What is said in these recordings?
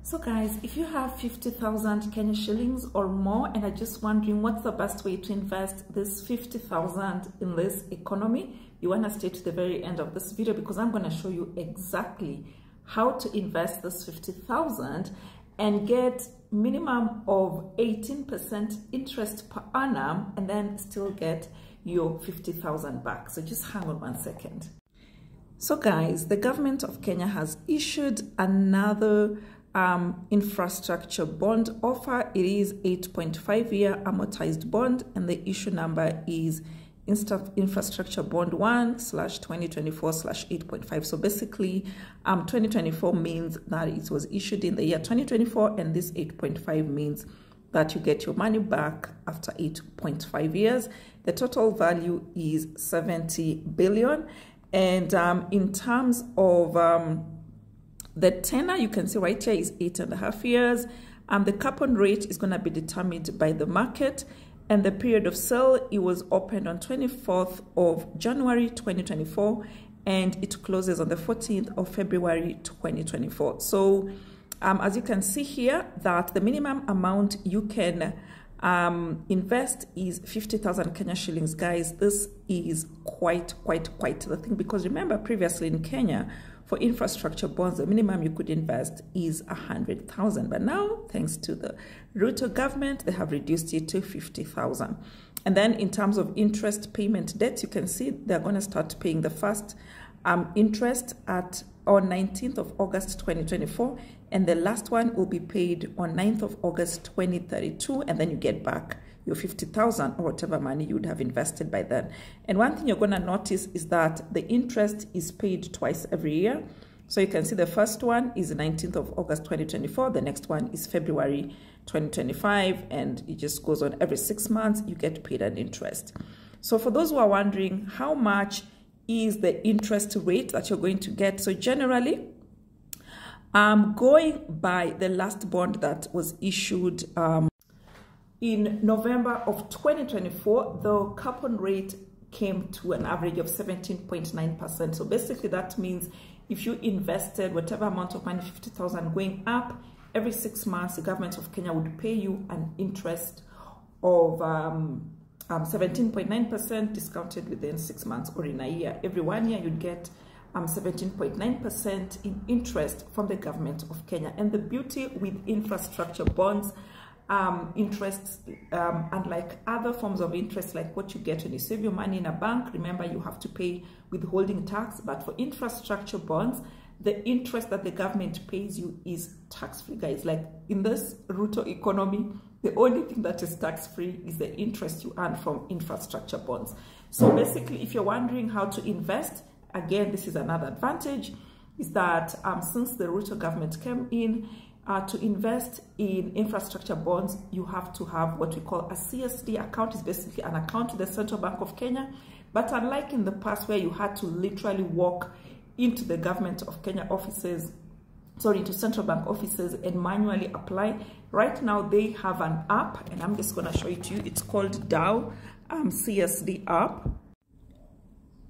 So guys, if you have 50,000 Kenya shillings or more and are just wondering what's the best way to invest this 50,000 in this economy, you want to stay to the very end of this video because I'm going to show you exactly how to invest this 50,000 and get minimum of 18% interest per annum and then still get your 50,000 back. So just hang on 1 second. So guys, the government of Kenya has issued another infrastructure bond offer. It is 8.5-year amortized bond and the issue number is infrastructure bond 1/2024/8.5. So basically 2024 means that it was issued in the year 2024 and this 8.5 means that you get your money back after 8.5 years. The total value is 70 billion and in terms of the tenor, you can see right here is 8.5 years. The coupon rate is going to be determined by the market. And the period of sale, it was opened on 24th of January 2024. And it closes on the 14th of February 2024. So as you can see here, that the minimum amount you can invest is 50,000 Kenya shillings. Guys, this is quite the thing. Because remember previously in Kenya, for infrastructure bonds, the minimum you could invest is 100,000. But now, thanks to the Ruto government, they have reduced it to 50,000. And then in terms of interest payment dates, you can see they're going to start paying the first interest on 19th of August 2024. And the last one will be paid on 9th of August 2032. And then you get back your 50,000 or whatever money you would have invested by then. And one thing you're going to notice is that the interest is paid twice every year. So you can see the first one is the 19th of August 2024. The next one is February 2025. And it just goes on every 6 months. You get paid an interest. So for those who are wondering how much is the interest rate that you're going to get. So generally, going by the last bond that was issued in November of 2024, the coupon rate came to an average of 17.9%. So basically that means if you invested whatever amount of money, 50,000 going up, every 6 months, the government of Kenya would pay you an interest of 17.9% discounted within 6 months or in a year. Every 1 year, you'd get 17.9% in interest from the government of Kenya. And the beauty with infrastructure bonds, interests, unlike other forms of interest, like what you get when you save your money in a bank, remember you have to pay withholding tax. But for infrastructure bonds, the interest that the government pays you is tax-free, guys. Like in this Ruto economy, the only thing that is tax-free is the interest you earn from infrastructure bonds. So basically, if you're wondering how to invest, again, this is another advantage, is that since the Ruto government came in, to invest in infrastructure bonds, you have to have what we call a CSD account. It's basically an account with the Central Bank of Kenya. But unlike in the past where you had to literally walk into the government of Kenya offices, into Central Bank offices and manually apply, right now they have an app, and I'm just going to show it to you. It's called DhowCSD app.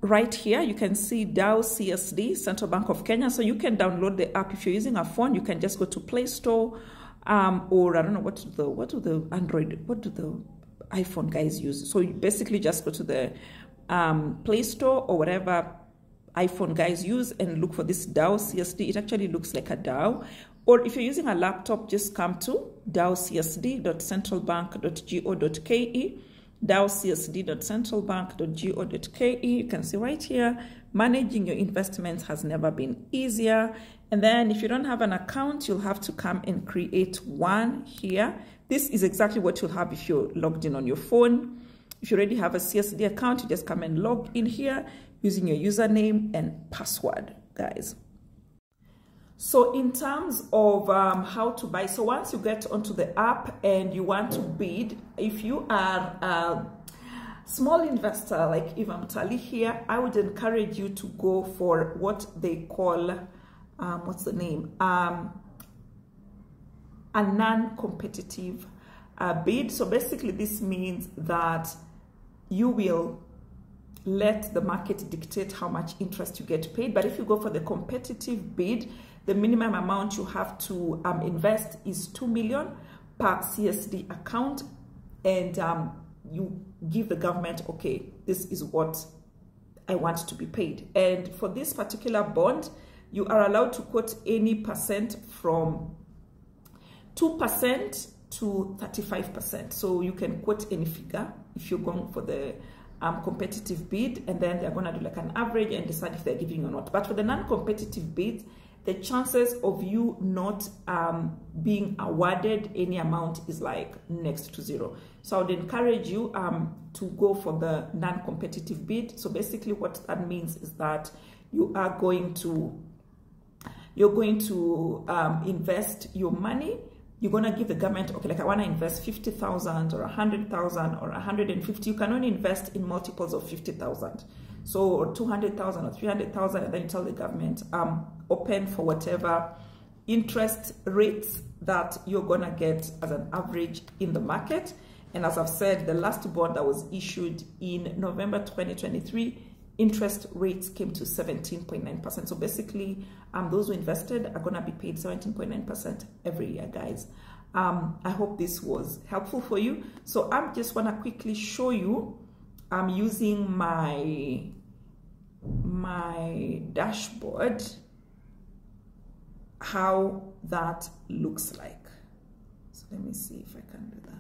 Right here, you can see DhowCSD, Central Bank of Kenya. So you can download the app. If you're using a phone, you can just go to Play Store, or I don't know what do the iPhone guys use. So you basically just go to the Play Store or whatever iPhone guys use and look for this DhowCSD. It actually looks like a DHOW. Or if you're using a laptop, just come to dhowcsd.centralbank.go.ke. dhowcsd.centralbank.go.ke. You can see right here, managing your investments has never been easier. And then if you don't have an account, you'll have to come and create one here. This is exactly what you'll have if you're logged in on your phone. If you already have a CSD account, you just come and log in here using your username and password, guys. So in terms of how to buy, so once you get onto the app and you want to bid, if you are a small investor like Ivan Tali here, I would encourage you to go for what they call, what's the name? A non-competitive bid. So basically this means that you will let the market dictate how much interest you get paid. But if you go for the competitive bid, The minimum amount you have to invest is 2 million per CSD account, and you give the government, okay, this is what I want to be paid. And for this particular bond, you are allowed to quote any percent from 2% to 35%. So you can quote any figure if you're going for the competitive bid, and then they're going to do like an average and decide if they're giving you or not. But for the non-competitive bids, the chances of you not being awarded any amount is like next to zero. So I would encourage you to go for the non-competitive bid. So basically what that means is that you are going to invest your money. You're going to give the government, okay, like I want to invest 50,000 or 100,000 or 150. You can only invest in multiples of 50,000. So, or 200,000 or 300,000, and then you tell the government, open for whatever interest rates that you're going to get as an average in the market. And as I've said, the last bond that was issued in November 2023, interest rates came to 17.9%. So basically, those who invested are going to be paid 17.9% every year, guys. I hope this was helpful for you. So I just want to quickly show you, I'm using my dashboard, how that looks like. So let me see if I can do that.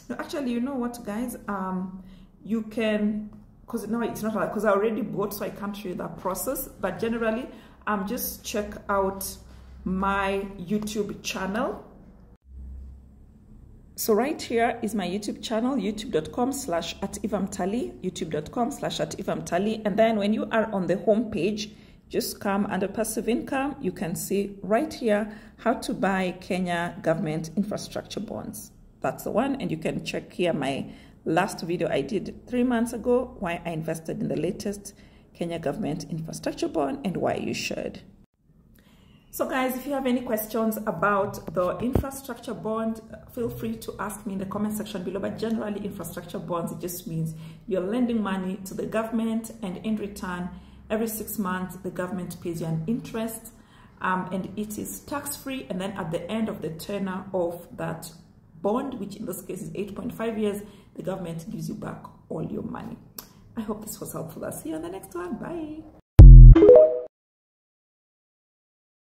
No, actually, you know what, guys? You can, because no, it's not like, because I already bought, so I can't show you that process. But generally, just check out my YouTube channel. So right here is my YouTube channel, youtube.com/@ivamtali, youtube.com/@ivamtali. And then when you are on the home page, just come under passive income. You can see right here how to buy Kenya government infrastructure bonds. That's the one. And you can check here my last video I did 3 months ago, why I invested in the latest Kenya government infrastructure bond and why you should. So guys, if you have any questions about the infrastructure bond, feel free to ask me in the comment section below. But generally, infrastructure bonds, it just means you're lending money to the government, and in return, every 6 months, the government pays you an interest, and it is tax-free. And then at the end of the tenure of that bond, which in this case is 8.5 years, the government gives you back all your money. I hope this was helpful. I'll see you on the next one. Bye.